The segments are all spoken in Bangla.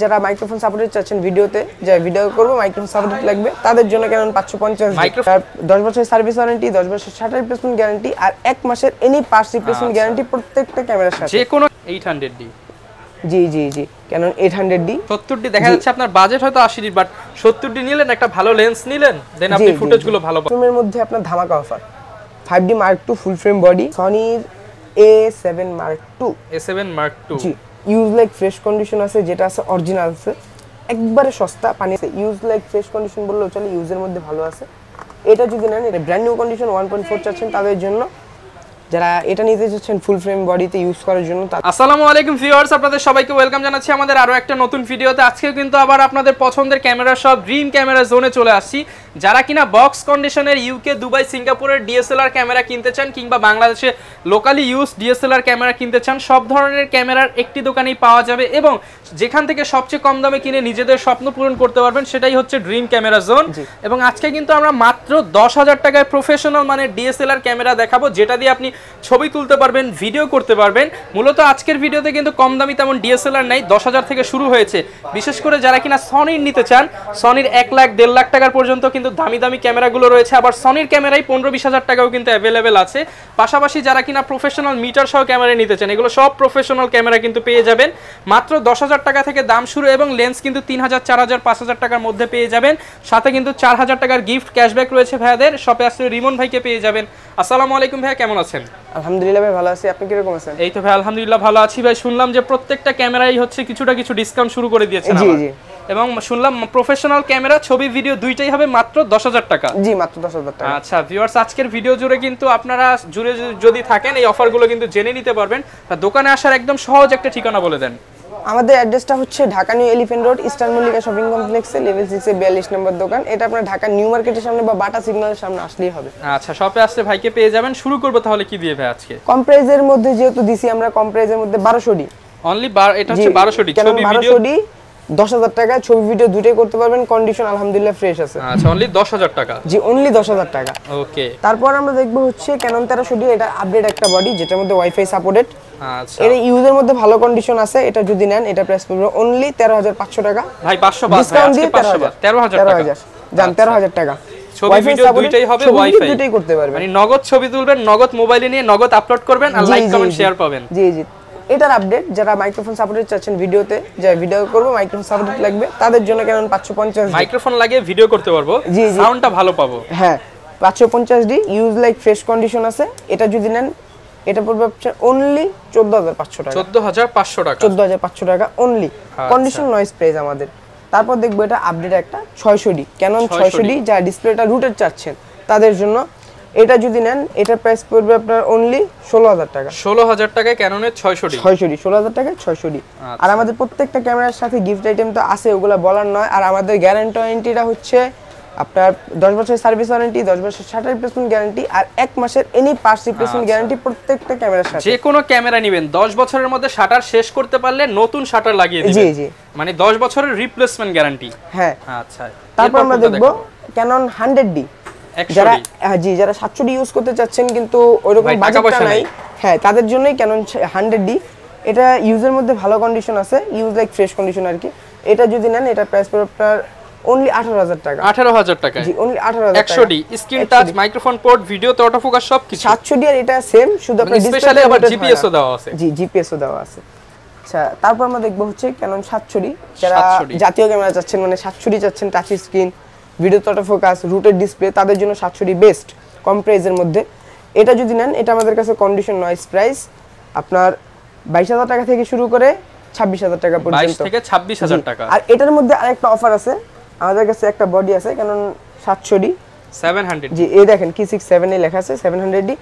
যারা মাইক্রোফোন সাপোর্টেড চাচ্ছেন ভিডিওতে যে ভিডিও করব মাইক্রোফোন সাপোর্টেড লাগবে তাদের জন্য Canon 550 মাইক্রোফোন 10 বছরের সার্ভিস ওয়ারেন্টি 10 বছরের শাটার রিপ্লেসমেন্ট গ্যারান্টি আর 1 মাসের এনি পার্টস রিপ্লেসমেন্ট গ্যারান্টি প্রত্যেকটা ক্যামেরার সাথে যে কোনো 800D জি Canon 800D 70D দেখা যাচ্ছে আপনার বাজেট হয়তো 80D বাট 70D নিলেন একটা ভালো লেন্স নিলেন দেন আপনি ফুটেজগুলো ভালো পাবেন। ফিল্মের মধ্যে আপনার ধামাকা অফার 5D Mark II ফুল frame body Sony A7 Mark II G use like fresh condition আছে যেটা আছে অরিজিনাল আছে একবারে সস্তা পানি আছে ইউজ লাইক ফ্রেশ কন্ডিশন বললেও চলে ইউজের মধ্যে ভালো আছে এটা যদি নেন এটা ব্র্যান্ড নিউ কন্ডিশন 1.4 চাচ্ছেন তাদের জন্য যারা এটা নিতে যাচ্ছেন ফুল ফ্রেম বডিতে ইউজ করার জন্য। আসসালামু আলাইকুম ভিউয়ার্স, আপনাদের সবাইকে ওয়েলকাম জানাচ্ছি আমাদের আরো একটা নতুন ভিডিওতে। আজকে কিন্তু আবার আপনাদের পছন্দের ক্যামেরা সব ড্রিম ক্যামেরা জোনে চলে আসছি। যারা কিনা বক্স কন্ডিশনের ইউকে দুবাই সিঙ্গাপুরের ডিএসএলআর ক্যামেরা কিনতে চান কিংবা বাংলাদেশে লোকালি ইউজ ডিএসএলআর ক্যামেরা কিনতে চান সব ধরনের ক্যামেরার একটি দোকানেই পাওয়া যাবে এবং যেখান থেকে সবচেয়ে কম দামে কিনে নিজেদের স্বপ্ন পূরণ করতে পারবেন সেটাই হচ্ছে ড্রিম ক্যামেরা জোন। এবং আজকে কিন্তু আমরা মাত্র 10,000 টাকায় প্রফেশনাল মানে ডিএসএলআর ক্যামেরা দেখাবো যেটা দিয়ে আপনি ছবি তুলতে পারবেন ভিডিও করতে পারবেন। মূলত আজকের ভিডিওতে কিন্তু কম দামি তেমন ডিএসএলআর নাই, 10,000 থেকে শুরু হয়েছে। বিশেষ করে যারা কিনা সনির নিতে চান সনির 1 লাখ 1.5 লাখ টাকার পর্যন্ত কিন্তু দামি দামি ক্যামেরাগুলো রয়েছে। আবার সনির ক্যামেরাই 15-20 হাজার টাকাও কিন্তু অ্যাভেলেবেল আছে। পাশাপাশি যারা কিনা প্রফেশনাল মিটার সহ ক্যামেরা নিতে চান এগুলো সব প্রফেশনাল ক্যামেরা কিন্তু পেয়ে যাবেন মাত্র 10,000 টাকা থেকে দাম শুরু এবং লেন্স কিন্তু 3,000, 4,000, 5,000 টাকার মধ্যে পেয়ে যাবেন। সাথে কিন্তু 4,000 টাকার গিফট ক্যাশব্যাক রয়েছে ভাইয়াদের। শপে আসলে রিমন ভাইকে পেয়ে যাবেন। আসসালামু আলাইকুম ভাইয়া, কেমন আছেন? আলহামদুলিল্লাহ ভাই ভালো আছি, আপনি কি রকম আছেন? এই তো ভাই আলহামদুলিল্লাহ ভালো আছি ভাই। শুনলাম যে প্রত্যেকটা ক্যামেরাই হচ্ছে কিছু ডিসকাউন্ট শুরু করে দিয়েছেন। জি এবং শুনলাম প্রফেশনাল ক্যামেরা ছবি ভিডিও দুইটাই হবে মাত্র 10,000 টাকা। জি মাত্র 10,000 টাকা। আচ্ছা ভিউয়ার্স, আজকের ভিডিও জুড়ে কিন্তু আপনারা জুড়ে যদি থাকেন এই অফারগুলো কিন্তু জেনে নিতে পারবেন। দোকানে আসার একদম সহজ একটা ঠিকানা বলে দেন। আমাদের অ্যাড্রেসটা হচ্ছে Dhaka new elephant road eastern Mallika shopping কমপ্লেক্সে লেভেল 6 এ 42 নম্বর দোকান। এটা আপনার ঢাকা নিউ মার্কেটের সামনে বা বাটা সিগন্যালের সামনে আসলেই হবে। আচ্ছা শপে আসলে ভাইকে পেয়ে যাবেন। শুরু করব তাহলে কি দিয়ে ভাই আজকে? কম প্রাইজের মধ্যে যেহেতু দিছি আমরা কম প্রাইজের মধ্যে 1200D অনলি এটা হচ্ছে 1200D ছবি ভিডিও 1200D 10,000 টাকা ছবি ভিডিও দুটোই করতে পারবেন। কন্ডিশন আলহামদুলিল্লাহ ফ্রেশ আছে। আচ্ছা অনলি 10,000 টাকা। জি অনলি 10,000 টাকা। ওকে, তারপর আমরা দেখব হচ্ছে Canon 1300D। এটা আপডেট একটা বডি যেটার মধ্যে ওয়াইফাই সাপোর্টেড। আচ্ছা এর ইউজের মধ্যে ভালো কন্ডিশন আছে। এটা যদি নেন এটা প্রাইস পড়বে অনলি 13,500 টাকা। ভাই 500 বাদ ডিসকাউন্ট দিয়ে 13,000 টাকা জান 13,000 টাকা। ছবি ভিডিও দুইটাই হবে ওয়াইফাই দুইটাই করতে পারবেন। মানে নগদ ছবি তুলবেন, নগদ মোবাইলে নিয়ে নগদ আপলোড করবেন আর লাইক কমেন্ট শেয়ার পাবেন। জি এটার আপডেট যারা মাইক্রোফোন সাপোর্টেড চাচ্ছেন ভিডিওতে যে ভিডিও করব মাইক্রোফোন সাপোর্টেড লাগবে তাদের জন্য Canon 550 মাইক্রোফোন লাগিয়ে ভিডিও করতে পারবো, সাউন্ডটা ভালো পাবো। হ্যাঁ 550D use like fresh condition আছে। এটা যদি নেন এটা পড়বে আপনার অনলি 14,500 টাকা। 14,500 টাকা 14,500 টাকা অনলি। কন্ডিশন নয়েজ প্রাইস আমাদের। তারপর দেখবো এটা আপডেট একটা 600D Canon 600D যারা ডিসপ্লেটা রুটেড চাচ্ছেন তাদের জন্য। এটা যদি নেন এটার প্রাইস পড়বে আপনার অনলি 16,000 টাকা। 16,000 টাকায় Canonএর 600D 16,000 টাকায় 600D। আর আমাদের প্রত্যেকটা ক্যামেরার সাথে গিফট আইটেম তো আছে, ওগুলা বলার নয়। আর আমাদের গ্যারান্টি ওয়ারেন্টিটা হচ্ছে আপনার 10 বছরের সার্ভিস ওয়ারেন্টি, 10 বছরের শাটার রিপ্লেসমেন্ট গ্যারান্টি আর 1 মাসের এনি পার্টস রিপ্লেসমেন্ট গ্যারান্টি প্রত্যেকটা ক্যামেরার সাথে। যে কোনো ক্যামেরা নেবেন 10 বছরের মধ্যে শাটার শেষ করতে পারলে নতুন শাটার লাগিয়ে দিবেন। জি মানে 10 বছরের রিপ্লেসমেন্ট গ্যারান্টি। হ্যাঁ আচ্ছা তারপর আমরা দেখব Canon 100D যারা যারা 700D ইউজ করতে চাচ্ছেন কিন্তু ওইরকম বাজেটটা নাই, হ্যাঁ তাদের জন্যই Canon 100D। এটা ইউজের মধ্যে ভালো কন্ডিশন আছে, ইউজ লাইক ফ্রেশ কন্ডিশন আর কি। এটা যদি নেন এটা প্রাইস পড়বে আপনার অনলি 18,000 টাকা। 18,000 টাকা জি অনলি 18,000 টাকা। 100D screen touch microphone port video তো অটো ফোকাস সব কিছু। 700D আর এটা সেম, শুধু আপনার স্পেশালি আবার জিপিএস ও দেওয়া আছে। জি জিপিএস ও দেওয়া আছে। আচ্ছা তারপর আমরা দেখব হচ্ছে Canon 700D যারা জাতীয় ক্যামেরা চাচ্ছেন মানে 700D চাচ্ছেন touch screen video auto focus rooted display তাদের জন্য 700D বেস্ট কম প্রাইসের মধ্যে। এটা যদি নেন এটা আমাদের কাছে কন্ডিশন নয়েজ প্রাইস আপনার 22,000 টাকা থেকে শুরু করে 26,000 টাকা পর্যন্ত। 22 থেকে 26,000 টাকা। আর এটার মধ্যে আরেকটা অফার আছে, আমাদের কাছে একটা বডি আছে Canon 700D 700 জি এই দেখেন কি 67 এ লেখা আছে 700D।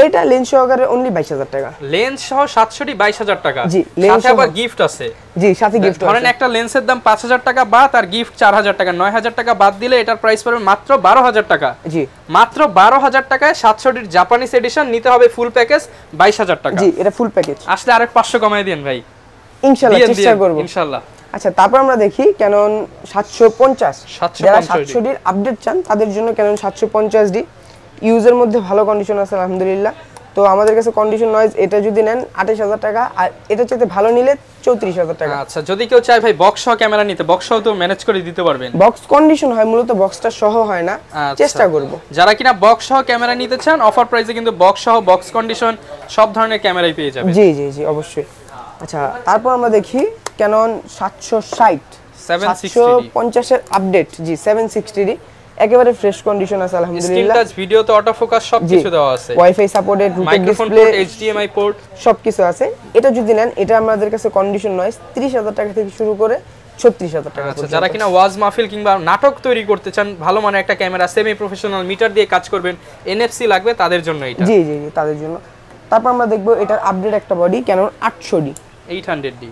এটা লেন্স সহকারে অনলি 22,000 টাকা। লেন্স সহ 700D 22,000 টাকা। জি সাথে আবার গিফট আছে। জি সাথে গিফট আছে। ধরেন একটা লেন্সের দাম 5,000 টাকা বাদ আর গিফট 4,000 টাকা, 9,000 টাকা বাদ দিলে এটার প্রাইস পড়বে মাত্র 12,000 টাকা। জি মাত্র 12,000 টাকায় 700Dর জাপানিজ এডিশন নিতে হবে ফুল প্যাকেজ 22,000 টাকা। জি এটা ফুল প্যাকেজ। আসলে আরেক 500 কমায় দেন ভাই ইনশাআল্লাহ, চেষ্টা করব ইনশাআল্লাহ। আচ্ছা তারপর আমরা দেখি Canon 750 যারা 700D এর আপডেট চান তাদের জন্য Canon 750D ইউজের মধ্যে ভালো কন্ডিশন আছে আলহামদুলিল্লাহ। তো আমাদের কাছে কন্ডিশন নয়েজ এটা যদি নেন 28000 টাকা, আর এটা চাইতে ভালো নিলে 34000 টাকা। আচ্ছা, যদি কেউ চায় ভাই বক্স সহ ক্যামেরা নিতে, বক্স সহ তো ম্যানেজ করে দিতে পারবেন? বক্স কন্ডিশন হয়, মূলত বক্সটা সহ হয় না, চেষ্টা করব। যারা কিনা বক্স সহ ক্যামেরা নিতে চান অফার প্রাইসে কিন্তু বক্স সহ বক্স কন্ডিশন সব ধরনের ক্যামেরাই পেয়ে যাবেন। জি জি জি অবশ্যই। আচ্ছা, তারপর আমরা দেখি ক্যানন 750 এর আপডেট, জি 760D একেবারে ফ্রেশ কন্ডিশন আছে আলহামদুলিল্লাহ। স্ক্রিন টাচ, ভিডিও তো অটো ফোকাস সব কিছু দেওয়া আছে, wifi supported, microphone port, HDMI port সব কিছু আছে। এটা যদি নেন এটা আমাদের কাছে কন্ডিশন নয় 30000 টাকা থেকে শুরু করে 36000 টাকা। আচ্ছা, যারা কিনা ওয়াজ মাহফিল কিংবা নাটক তৈরি করতে চান, ভালো মানের একটা ক্যামেরা, সেমি প্রফেশনাল মিটার দিয়ে কাজ করবেন, NFC লাগবে, তাদের জন্য এটা। জি জি জি তাদের জন্য। তারপর আমরা দেখব এটার আপডেট একটা বডি ক্যানন 800D 800D।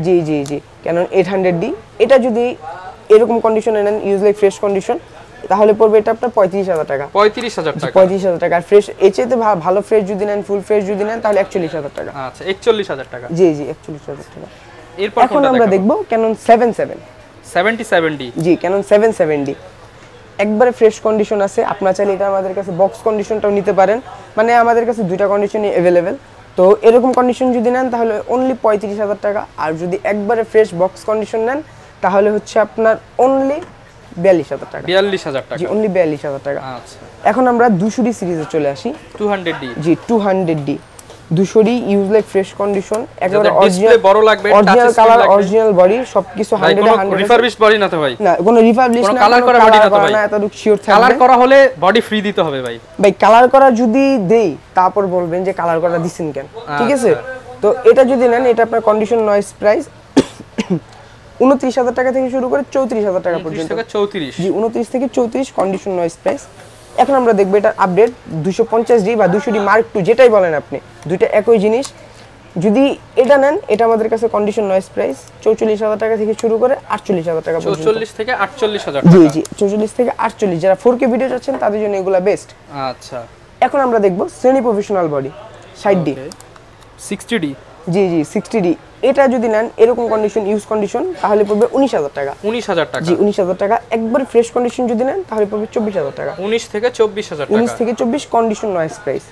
জি জি জি ক্যানন 800D। এটা যদি এরকম কন্ডিশনে নেন, ইউজ লাইক ফ্রেশ কন্ডিশন, তাহলে পড়বে এটা আপনার 35000 টাকা। 35000 টাকা, 35000 টাকা। আর ফ্রেশ এর চাইতে ভালো ফ্রেশ যদি নেন, ফুল ফ্রেশ যদি নেন, তাহলে 41000 টাকা। আচ্ছা, 41000 টাকা। জি জি 41000 টাকা। এরপর এখন আমরা দেখব ক্যানন 77D। জি ক্যানন 770D একবারে ফ্রেশ কন্ডিশন আছে। আপনারা চাইলে এটা আমাদের কাছে বক্স কন্ডিশনটাও নিতে পারেন, মানে আমাদের কাছে দুইটা কন্ডিশনই अवेलेबल। তো এরকম কন্ডিশন যদি নেন তাহলে অনলি 35000 টাকা, আর যদি একবারে ফ্রেশ বক্স কন্ডিশন নেন তাহলে হচ্ছে আপনার অনলি 42000 টাকা। 42000 টাকা, জি অনলি 42000 টাকা। আচ্ছা, এখন আমরা 200D সিরিজে চলে আসি। 200D, জি 200D 200D use like fresh condition, একেবারে ডিসপ্লে বড় লাগবে, অরিজিনাল কালার, অরিজিনাল বডি, সবকিছু 100 রিফারবিশ বডি না তো ভাই? না, কোনো রিফারবিশ না, কালার করা বডি না তো ভাই? এতটুকু শিওর থাকবে। কালার করা হলে বডি ফ্রি দিতে হবে ভাই। ভাই কালার করা যদি দেই তারপর বলবেন যে কালার করা দিছেন কেন, ঠিক আছে? তো এটা যদি নেন এটা আপনার কন্ডিশন নয়েজ প্রাইস 29000 টাকা থেকে শুরু করে 34000 টাকা পর্যন্ত। 34, জি 29 থেকে 34 কন্ডিশন নয়েজ প্রাইস। এখন আমরা দেখব এটা আপডেট 250D বা 200D মার্ক 2 যেটাই বলেন আপনি, দুইটা একই জিনিস। যদি এটা নেন এটা আমাদের কাছে কন্ডিশন নয়েজ প্রাইস 44000 টাকা থেকে শুরু করে 48000 টাকা পর্যন্ত। 44 থেকে 48000 টাকা। জি জি 44 থেকে 48। যারা 4K ভিডিও চাচ্ছেন তাদের জন্য এগুলা বেস্ট। আচ্ছা, এখন আমরা দেখব semi professional body 60D 60D। জি জি 60D এটা যদি নেন এরকম কন্ডিশন, ইউজ কন্ডিশন, তাহলে পড়বে 19000 টাকা। 19000 টাকা, জি 19000 টাকা। একবার ফ্রেশ কন্ডিশন যদি নেন তাহলে পড়বে 24000 টাকা। 19 থেকে 24000 টাকা। 19 থেকে 24 কন্ডিশন নয়েজ প্রাইস।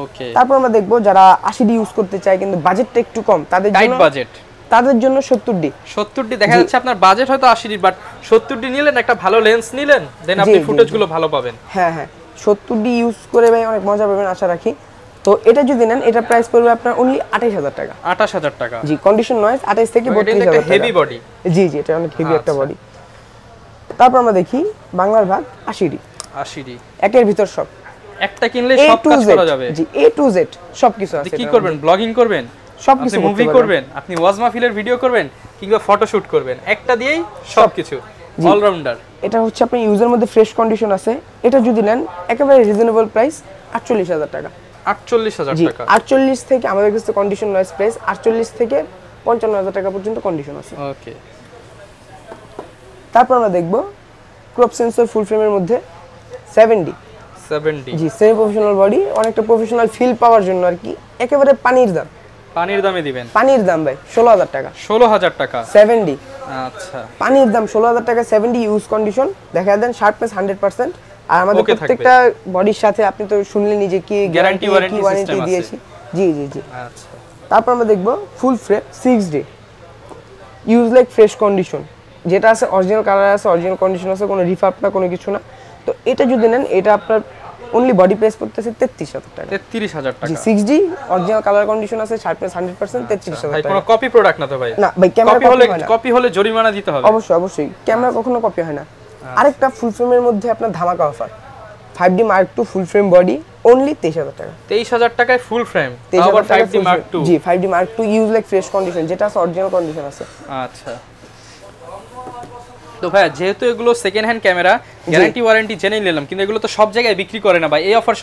ওকে, তারপর আমরা দেখব যারা 80D ইউজ করতে চায় কিন্তু বাজেটটা একটু কম, তাদের টাইট জন্য বাজেট, তাদের জন্য 70D। 70D দেখা যাচ্ছে আপনার বাজেট হয়তো 80D, বাট 70D নিলেন, একটা ভালো লেন্স নিলেন, দেন আপনি ফুটেজগুলো ভালো পাবেন। হ্যাঁ হ্যাঁ 70D ইউজ করে ভাই অনেক মজা পাবেন আশা রাখি। তো এটা যদি নেন এটা প্রাইস পড়বে আপনার অনলি 28000 টাকা। 28000 টাকা। জি কন্ডিশন নয়েজ 28 থেকে 32000 টাকা। Heavy body. জি জি এটা অনেক হেভি একটা বডি। তারপর আমরা দেখি বাংলার ভাগ 80D। 80D একের ভিতর সব, একটা কিনলে সব কাজ করা যাবে। জি A to Z সবকিছু আছে। কি করবেন? ব্লগিং করবেন, সবকিছু মুভি করবেন, আপনি ওয়াজ মাহফিলের ভিডিও করবেন, কিংবা ফটোশুট করবেন, একটা দিয়েই সবকিছু অলরাউন্ডার। এটা হচ্ছে আপনার ইউজের মধ্যে ফ্রেশ কন্ডিশন আছে। এটা যদি নেন একেবারে রিজনেবল প্রাইস 48000 টাকা। 48000 টাকা। 48 থেকে আমাদের কাছে কন্ডিশন নয়েজ প্রাইস 48 থেকে 55000 টাকা পর্যন্ত কন্ডিশন আছে। ওকে, তারপর আমরা দেখব ক্রপ সেন্সর ফুল ফ্রেমের মধ্যে 70D। জি সেমি প্রফেশনাল বডি, অনেকটা প্রফেশনাল ফিল পাওয়ার জন্য আর কি, একেবারে পানির দাম। পানির দামে দিবেন? পানির দাম ভাই 16000 টাকা। 16000 টাকা 70D। আচ্ছা, পানির দাম 16000 টাকা 70 ইউজ কন্ডিশন। দেখা দেন শার্পনেস 100%। আর আমাদের প্রত্যেকটা বডির সাথে আপনি তো শুনলেনই যে কি গ্যারান্টি ওয়ারেন্টি দিয়েছি। জি জি জি। আচ্ছা, তারপর আমরা দেখব ফুল frame 6D use like fresh condition, যেটা আছে অরিজিনাল কালার আছে, অরিজিনাল কন্ডিশন আছে, কোনো রিফার্ব না, কোনো কিছু না। তো এটা যদি নেন এটা আপনার অনলি বডি প্রাইস পড়তেছে 33000 টাকা। 33000 টাকা। জি 6D অরিজিনাল কালার কন্ডিশন আছে, শার্পনেস 100%, 33000 ভাই টাকা। কোনো কপি প্রোডাক্ট না তো ভাই? না ভাই, ক্যামেরা কপি হলে জরিমানা দিতে হবে। অবশ্যই অবশ্যই, ক্যামেরা কখনো কপি হয় না। আরেকটা ফুল ফ্রেমের মধ্যে আপনার ধামাকা অফার 5D Mark II ফুল ফ্রেম বডি অনলি 23000 টাকা। 23000 টাকায় ফুল ফ্রেম, আবার 5D Mark II। জি 5D Mark II use like fresh condition, যেটা আছে অরিজিনাল কন্ডিশন আছে। আচ্ছা, তো ভাই যেহেতু এগুলো second hand camera, guarantee warranty জেনেই নিলাম, কিন্তু এগুলো তো সব জায়গায় বিক্রি করে না ভাই। এই অফার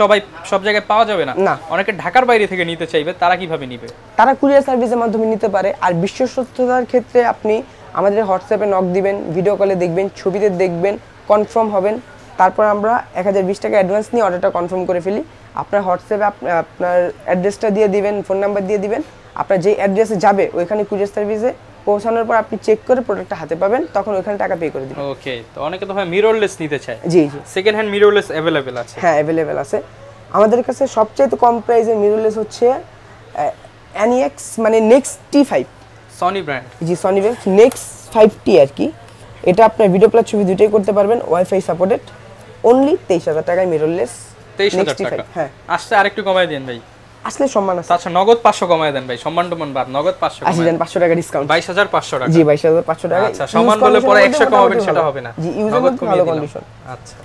সব জায়গায় পাওয়া যাবে না। অনেকে ঢাকার বাইরে থেকে নিতে চাইবে, তারা কিভাবে নিবে? তারা কুরিয়ার সার্ভিসের মাধ্যমে নিতে পারে। আর বিশ্বস্ততার ক্ষেত্রে আপনি আমাদের হোয়াটসঅ্যাপে নক দিবেন, ভিডিও কলে দেখবেন, ছবিতে দেখবেন, কনফার্ম হবেন। তারপর আমরা 1020 টাকা অ্যাডভান্স নিয়ে অর্ডারটা কনফার্ম করে ফেলি। আপনার হোয়াটসঅ্যাপে আপনার অ্যাড্রেসটা দিয়ে দিবেন, ফোন নাম্বার দিয়ে দিবেন। আপনার যে অ্যাড্রেসে যাবে ওইখানে কুরিয়ার সার্ভিসে পৌঁছানোর পর আপনি চেক করে প্রোডাক্টটা হাতে পাবেন, তখন ওইখানে টাকা পে করে দিবেন। ওকে, তো অনেকে তো ভাই মিররলেস নিতে চায়। জি জি সেকেন্ড হ্যান্ড মিররলেস अवेलेबल আছে? হ্যাঁ अवेलेबल আছে। আমাদের কাছে সবচাইতে কম প্রাইসের মিররলেস হচ্ছে NEX মানে নেক্সট T5 সনি ব্র্যান্ড। জি সনি ব্র্যান্ড নেক্সট 5T আর কি। এটা আপনার ভিডিও প্লাস ছবি দুটোই করতে পারবেন, ওয়াইফাই সাপোর্টেড। অনলি 23,000 টাকায় মিররলেস। 23,000 টাকা। হ্যাঁ আসছে আরেকটু কমায় দেন ভাই, আসলে সম্মান আছে। আচ্ছা নগদ 500 কমায় দেন ভাই, সম্মান টমান বাদ, নগদ 500 আসি দেন 500 টাকা ডিসকাউন্ট। 22,500 টাকা। জি 22,500 টাকা। আচ্ছা সম্মান বলে পরে 100 কমাবেন সেটা হবে না। জি ইউজার মধ্যে ভালো কন্ডিশন। আচ্ছা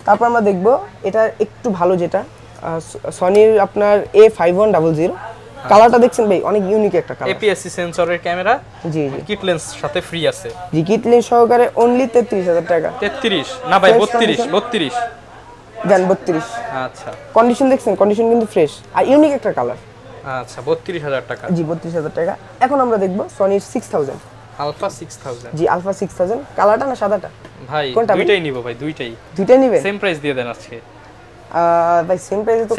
তারপর আমরা দেখব এটা একটু ভালো যেটা সনির আপনার A5100 কালারটা দেখছেন ভাই, অনেক ইউনিক একটা কালার। APS-C সেন্সরের ক্যামেরা। জি জি কিট লেন্স সাথে ফ্রি আছে। জি কিট লেন্স সহকারে অনলি 33,000 টাকা। 33 না ভাই 32 দেন 32। আচ্ছা কন্ডিশন দেখছেন, কন্ডিশন কিন্তু ফ্রেশ আর ইউনিক একটা কালার। আচ্ছা 32,000 টাকা। জি 32,000 টাকা। এখন আমরা দেখব সনির 6000 আলফা 6000। জি আলফা 6000 কালারটা না সাদাটা ভাই কোনটা দুইটাই নিব ভাই, দুইটাই নিবে। সেম প্রাইস দিয়ে দেন আজকে। ভাই সেম প্রাইসে তো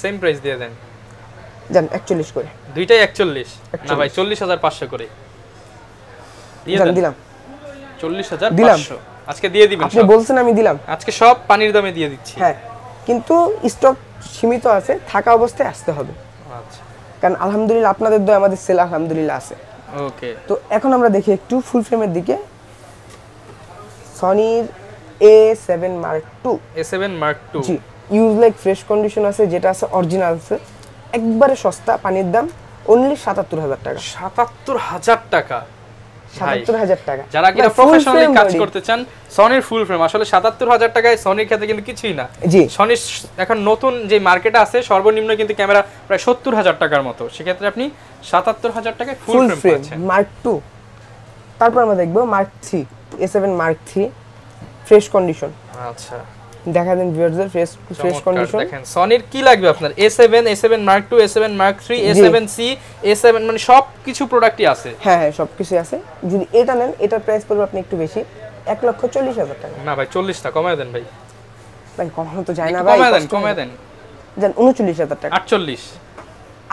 সেম প্রাইস দিয়ে দেন। জান 41 করে দুইটাই 41 না ভাই 40,500 করে দিয়ে দেন। দিলাম 40,500 আজকে দিয়ে দিবেন। আপনি বলছেন আমি দিলাম, আজকে সব পানির দামে দিয়ে দিচ্ছি। হ্যাঁ কিন্তু স্টক সীমিত আছে, থাকা অবস্থায় আসতে হবে। আচ্ছা কারণ আলহামদুলিল্লাহ আপনাদের দয়া আমাদের সেল আলহামদুলিল্লাহ আছে। ওকে তো এখন আমরা দেখি একটু ফুল ফ্রেমের দিকে। সনির A7 Mark II। A7 Mark II G use like fresh condition আছে, যেটা আছে অরিজিনাল আছে, একবারে সস্তা, পানির দাম অনলি 77,000 টাকা। 77,000 টাকা। 77,000 টাকা। যারা কিনা প্রফেশনালি কাজ করতে চান, সনির ফুল ফ্রেম আসলে 77,000 টাকায় সনির ক্ষেত্রে কিন্তু কিছুই না। জি সনির এখন নতুন যে মার্কেটে আছে সর্বনিম্ন কিন্তু ক্যামেরা প্রায় 70,000 টাকার মতো, সেক্ষেত্রে আপনি 77,000 টাকায় ফুল ফ্রেম পাচ্ছেন। Mark II। তারপর আমরা দেখব Mark III, A7 Mark III fresh condition. আচ্ছা দেখা দেন ভিউয়ারদের ফ্রেশ কন্ডিশন দেখেন। সনির কি লাগবে আপনার? A7 Mark II, A7 Mark III, A7C, A7 মানে সব কিছু প্রোডাক্টই আছে। হ্যাঁ হ্যাঁ সবকিছু আছে। যদি এটা নেন এটার প্রাইস পড়বে আপনি একটু বেশি, 1,40,000 টাকা। না ভাই 40 টা কমায় দেন ভাই। ভাই কমানো তো যায় না ভাই, কমায় দেন জান 39,000 টাকা। 48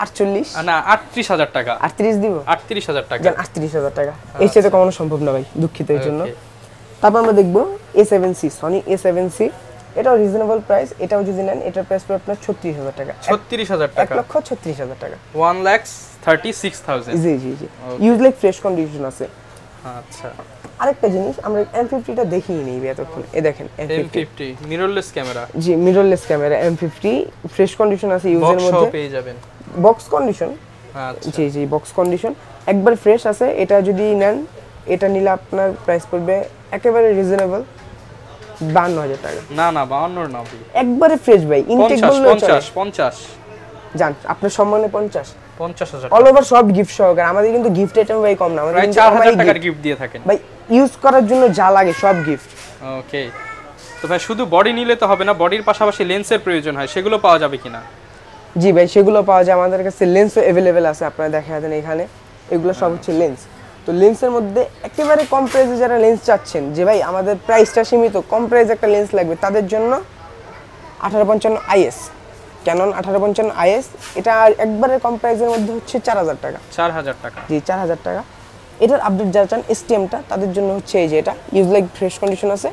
48 না 38,000 টাকা। 38 দিব, 38,000 টাকা। জান 38,000 টাকা। এর সাথে কমানো সম্ভব না ভাই, দুঃখিত এর জন্য। তারপর আমরা দেখব A7C, সনি A7C। এটাও রিজনেবল প্রাইস, এটাও যদি নেন এটার প্রাইস পড়বে আপনার 36,000 টাকা। 36,000 টাকা। 1,36,000 টাকা। 1,36,000। জি জি G use like fresh condition আছে। আচ্ছা আরেকটা জিনিস আমরা M50টা দেখিয়ে নিই এতক্ষণ। এই দেখেন M50 মিররলেস ক্যামেরা। জি mirrorless camera M50 fresh condition আছে, ইউজের মধ্যে বক্স পেয়ে যাবেন। Box condition. আচ্ছা জি জি বক্স কন্ডিশন একবার ফ্রেশ আছে। এটা যদি নেন, এটা নিলে আপনার প্রাইস পড়বে একেবারে রিজনেবল 52,000 টাকা। না না 52 না ভাই, একবারে ফ্রেশ ভাই, ইনটেক বললে 50 জান আপনার সম্মানে 50,000 অল ওভার সব গিফট সহকারে। আমাদের কিন্তু গিফট আইটেম ভাই কম না, আমাদের প্রায় কিন্তু 4,000 টাকার গিফট দিয়ে থাকেন ভাই, ইউজ করার জন্য যা লাগে সব গিফট। ওকে তো ভাই শুধু বডি নিলে তো হবে না, বডির পাশাপাশি লেন্সের প্রয়োজন হয়, সেগুলো পাওয়া যাবে কিনা? জি ভাই সেগুলো পাওয়া যায়, আমাদের কাছে লেন্সও अवेलेबल আছে। আপনারা দেখা যাবেন এখানে এগুলো সব হচ্ছে লেন্স। তো লেন্সের মধ্যে একেবারে কম প্রাইসে যারা লেন্স চাচ্ছেন যে ভাই আমাদের প্রাইসটা সীমিত, কম প্রাইসে একটা লেন্স লাগবে, তাদের জন্য 1855 IS, ক্যানন 1855 IS। এটা একবারে কম প্রাইসের মধ্যে হচ্ছে 4,000 টাকা। 4,000 টাকা। জি 4,000 টাকা। এটার আপডেট যারা চান STMটা, তাদের জন্য হচ্ছে এই যে এটা ইউজ লাইক ফ্রেশ কন্ডিশন আছে।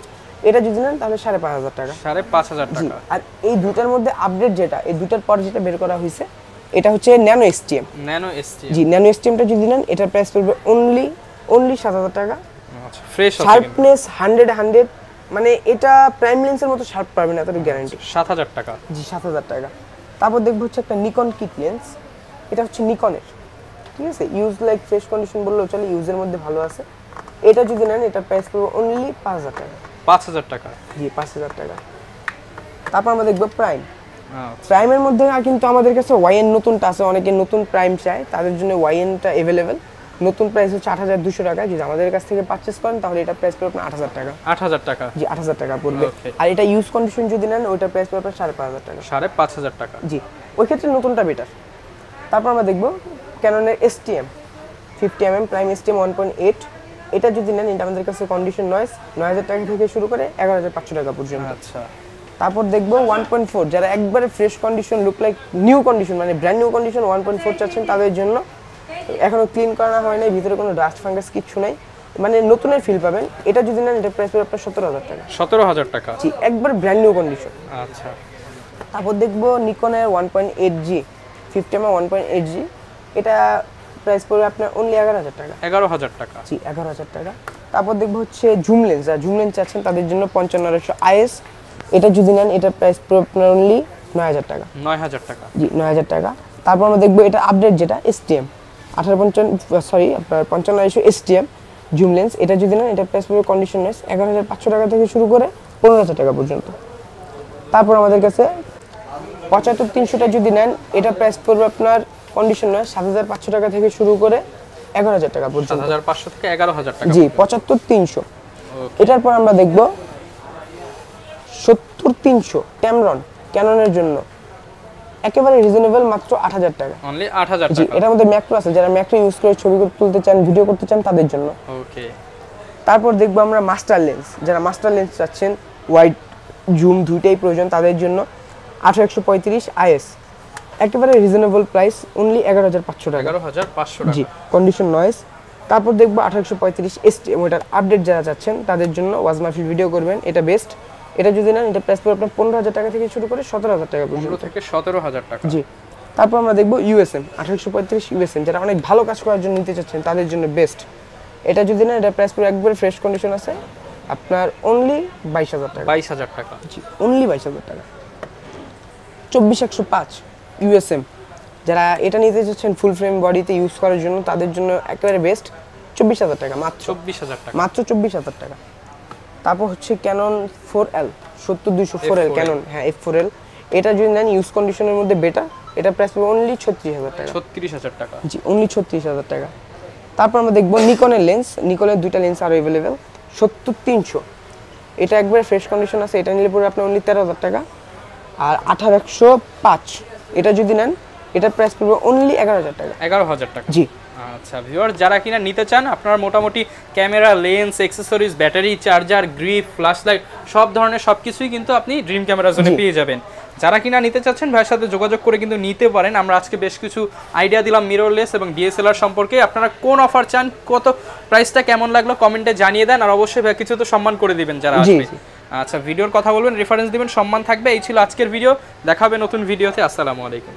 এটা যদি নেন তাহলে 5,500 টাকা। 5,500 টাকা। আর এই দুটার মধ্যে আপডেট যেটা, এই দুটার পর যেটা বের করা হয়েছে এটা হচ্ছে ন্যানো STM। ন্যানো STM জি ন্যানো STMটা যদি নেন এটার প্রাইস পড়বে অনলি 7,000 টাকা। আচ্ছা ফ্রেশ আছে, শার্পনেস 100 মানে এটা প্রাইম লেন্সের মতো শার্প পাবেন, এত গ্যারান্টি। 7,000 টাকা। জি 7,000 টাকা। তারপর দেখবো হচ্ছে একটা নিকন কিট লেন্স। এটা হচ্ছে নিকনের, ঠিক আছে, ইউজ লাইক ফ্রেশ কন্ডিশন বললেও চলে, ইউজের মধ্যে ভালো আছে। এটা যদি নেন এটার প্রাইস পড়বে অনলি 5,000 টাকা। 5,000 টাকা। জি 5,000 টাকা। তারপর আমরা দেখবো প্রাইম। প্রাইমের মধ্যে কিন্তু আমাদের কাছে ওয়াইএন নতুনটা আছে, অনেকে নতুন প্রাইম চায়, তাদের জন্য ওয়াইএনটা अवेलेबल। নতুন প্রাইস হচ্ছে 8,200 টাকা। যদি আমাদের কাছ থেকে পারচেজ করেন তাহলে এটা প্রাইস পড়বে আপনার 8,000 টাকা। 8,000 টাকা। জি 8,000 টাকা পড়বে। আর এটা ইউজ কন্ডিশন যদি নেন ওইটা প্রাইস পড়বে 5,500 টাকা। 5,500 টাকা। জি ওই ক্ষেত্রে নতুনটা বেটার। তারপর আমরা দেখবো ক্যাননের STM 50mm প্রাইম STM 1.8। এটা যদি নেন এটা আমাদের কাছে কন্ডিশন 9,000 টাকা থেকে শুরু করে 11,500 টাকা পর্যন্ত। আচ্ছা তারপর দেখবো 1.4, যারা একবারে fresh condition, look like new condition, মানে ব্র্যান্ড নিউ কন্ডিশন 1.4 চাচ্ছেন, তাদের জন্য এখনো ক্লিন করা হয় নাই, ভিতরে কোনো ডাস্ট ফাঙ্গাস কিছু নাই, মানে নতুনের ফিল পাবেন। এটা যদি নেন এটা প্রাইস পড়বে আপনার 17,000 টাকা। 17,000 টাকা। জি একবার ব্র্যান্ড নিউ কন্ডিশন। আচ্ছা তারপর দেখবো নিকনের 1.8G 50mm 1.8G, এটা প্রাইস পড়বে আপনার অনলি 11,000 টাকা। 11,000 টাকা? জি 11,000 টাকা। তারপর দেখবো হচ্ছে জুম লেন্স, যারা জুম লেন্স চাচ্ছেন তাদের জন্য 5500 IS, এটা যদি নেন এটা প্রাইস পড়বে আপনার অনলি 9,000 টাকা। 9,000 টাকা? জি 9,000 টাকা। তারপর আমরা দেখবো এটা আপডেট যেটা STM 5500 STM জুম লেন্স, এটা যদি নেন এটা প্রাইস পড়বে কন্ডিশন ওয়াইজ 11,500 টাকা থেকে শুরু করে 15,000 টাকা পর্যন্ত। তারপর আমাদের কাছে 75-300টা যদি নেন এটা প্রাইস পড়বে আপনার কন্ডিশন ওয়াইজ 7,500 টাকা থেকে শুরু করে 11,000 টাকা পর্যন্ত। 7,500 থেকে 11,000 টাকা? জি 75-300। এটার পর আমরা দেখব 70-300 ক্যামরন, ক্যাননের জন্য একেবারে রিজনেবল, মাত্র 8,000 টাকা। অনলি 8,000 টাকা? জি এটার মধ্যে ম্যাক্রো আছে, যারা ম্যাক্রো ইউজ করে ছবি তুলতে চান, ভিডিও করতে চান তাদের জন্য। ওকে। তারপর দেখবো আমরা মাস্টার লেন্স, যারা মাস্টার লেন্স চাচ্ছেন, ওয়াইড জুম দুইটাই প্রয়োজন তাদের জন্য 8-135 IS, একেবারে রিজনেবল প্রাইস অনলি 11,500 টাকা। 11,500 টাকা? জি কন্ডিশন নয়েজ। তারপর দেখবো 8-135 STM, ওটার আপডেট যারা চাচ্ছেন তাদের জন্য ওয়াজ মাহফিল ভিডিও করবেন, এটা বেস্ট। এটা যদি নেন এটা প্রাইস পড়বে আপনার 15,000 টাকা থেকে শুরু করে 17,000 টাকা পর্যন্ত। 15 থেকে 17,000 টাকা? জি। তারপর আমরা দেখবো USM 8-135 USM, যারা অনেক ভালো কাজ করার জন্য নিতে চাচ্ছেন তাদের জন্য বেস্ট। এটা যদি নেন এটা প্রাইস পড়বে একবারে ফ্রেশ কন্ডিশন আছে আপনার অনলি 22,000 টাকা। 22,000 টাকা? জি অনলি 22,000 টাকা। 24-105 USM, যারা এটা নিতে চাচ্ছেন ফুল ফ্রেম বডিতে ইউজ করার জন্য তাদের জন্য একেবারে বেস্ট, 24,000 টাকা মাত্র। 24,000 টাকা? মাত্র 24,000 টাকা। তারপর হচ্ছে ক্যানন 4L 70-200 4L ক্যানন, হ্যাঁ F4L, এটা যদি নেন ইউজ কন্ডিশনের মধ্যে বেটা, এটা প্রাইস পড়বে অনলি 36,000 টাকা। 36,000 টাকা? জি অনলি 36,000 টাকা। তারপর আমরা দেখবো নিকনের লেন্স, নিকনের দুইটা লেন্স আরও অ্যাভেলেবেল 70-300, এটা একবারে ফ্রেশ কন্ডিশন আছে, এটা নিলে পড়বে আপনার অনলি 13,000 টাকা। আর 18-105, এটা যদি নেন এটা প্রাইস পড়বে অনলি 11,000 টাকা। 11,000 টাকা? জি। আচ্ছা ভিউয়ার, যারা কিনা নিতে চান আপনারা মোটামুটি camera, lens, accessories, battery, charger, grip, flash light সব ধরনের সবকিছুই কিন্তু আপনি ড্রিম ক্যামেরা জোনে পেয়ে যাবেন। যারা কিনা নিতে চাচ্ছেন ভাইয়ের সাথে যোগাযোগ করে কিন্তু নিতে পারেন। আমরা আজকে বেশ কিছু আইডিয়া দিলাম মিররলেস এবং DSLR সম্পর্কে। আপনারা কোন অফার চান, কত প্রাইসটা কেমন লাগলো কমেন্টে জানিয়ে দেন, আর অবশ্যই ভাই কিছু তো সম্মান করে দিবেন যারা আসবে। আচ্ছা ভিডিওর কথা বলবেন, রেফারেন্স দিবেন, সম্মান থাকবে। এই ছিল আজকের ভিডিও, দেখা হবে নতুন ভিডিওতে। আসসালামু আলাইকুম।